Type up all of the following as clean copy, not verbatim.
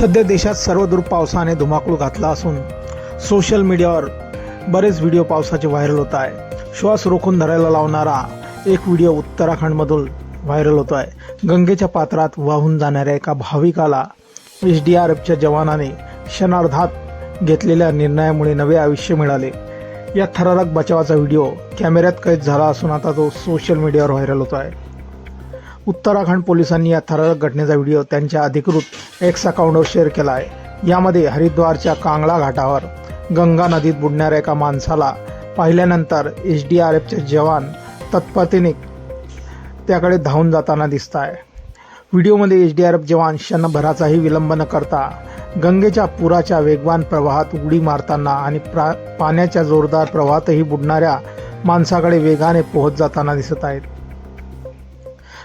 सध्या देशात सर्वदूर पावसाने धुमाकूळ घातला असून सोशल मीडियावर बरेच व्हिडिओ पावसाचे व्हायरल होत आहे। श्वास रोखून धरायला लावणारा एक व्हिडिओ उत्तराखंडमधून व्हायरल होतो आहे। गंगेच्या पात्रात वाहून जाणाऱ्या एका भाविकाला SDRFच्या जवानाने क्षणार्धात घेतलेल्या निर्णयामुळे नवे आयुष्य मिळाले। या थरारक बचावाचा व्हिडिओ कॅमेऱ्यात कैद झाला असून आता तो सोशल मीडियावर व्हायरल होतो आहे। उत्तराखंड पोलिसांनी या थरारक घटनेचा व्हिडिओ त्यांच्या अधिकृत X अकाउंटवर शेअर केला आहे। यामध्ये हरिद्वारच्या कांगला घाटावर गंगा नदीत बुडणाऱ्या एका माणसाला पाहिल्यानंतर SDRFचे जवान तत्परतेने त्याकडे धावून जाताना दिसत आहे। व्हिडिओमध्ये SDRF जवान क्षणभराचाही विलंब न करता गंगेच्या पुराच्या वेगवान प्रवाहात उडी मारताना आणि पाण्याच्या जोरदार प्रवाहातही बुडणाऱ्या माणसाकडे वेगाने पोहोच जाताना दिसत आहेत।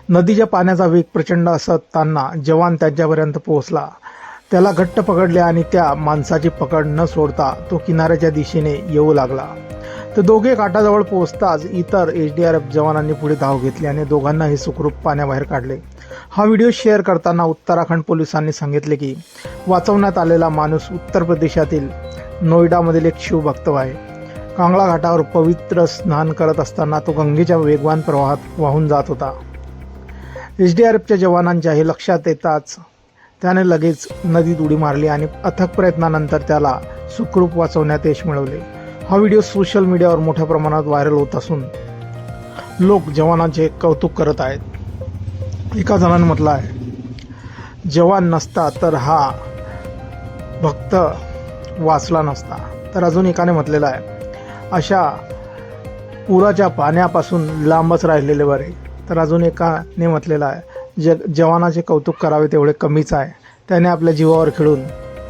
नदीच्या पाण्याचा वेग प्रचंड असताना जवान त्यांच्यापर्यंत पोहोचला, त्याला घट्ट पकडले आणि त्या माणसाची पकड न सोडता तो किनाऱ्याच्या दिशेने येऊ लागला। तर दोघे काठाजवळ पोहोचताच इतर SDRF जवानांनी पुढे धाव घेतली आणि दोघांनाही सुखरूप पाण्याबाहेर काढले। हा व्हिडिओ शेअर करताना उत्तराखंड पोलिसांनी सांगितले की वाचवण्यात आलेला माणूस उत्तर प्रदेशातील नोएडामधील एक शिवभक्त आहे। कांगला घाटावर पवित्र स्नान करत असताना तो गंगेच्या वेगवान प्रवाहात वाहून जात होता। SDRFच्या जवानांच्या हे लक्षात येताच त्याने लगेच नदीत उडी मारली आणि अथक प्रयत्नानंतर त्याला सुखरूप वाचवण्यात यश मिळवले। हा व्हिडिओ सोशल मीडियावर मोठ्या प्रमाणात व्हायरल होत असून लोक जवानांचे कौतुक करत आहेत। एका जणाने म्हटलं आहे, जवान नसता तर हा भक्त वाचला नसता। तर अजून एकाने म्हटलेलं आहे, अशा पुराच्या पाण्यापासून लांबच राहिलेले बरे। तर अजून एकाने म्हटलेलं आहे, जवानाचे कौतुक करावे तेवढे कमीच आहे, त्याने आपल्या जीवावर खेळून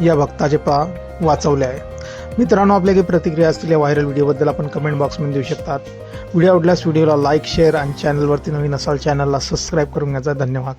या भक्ताचे प्राण वाचवले आहे। मित्रांनो, आपल्या काही प्रतिक्रिया असतील या व्हायरल व्हिडिओबद्दल आपण कमेंट बॉक्समध्ये देऊ शकतात। व्हिडिओ आवडल्यास व्हिडिओला लाईक, शेअर आणि चॅनलवरती नवीन असाल चॅनलला सबस्क्राईब करून घ्यायचा। धन्यवाद।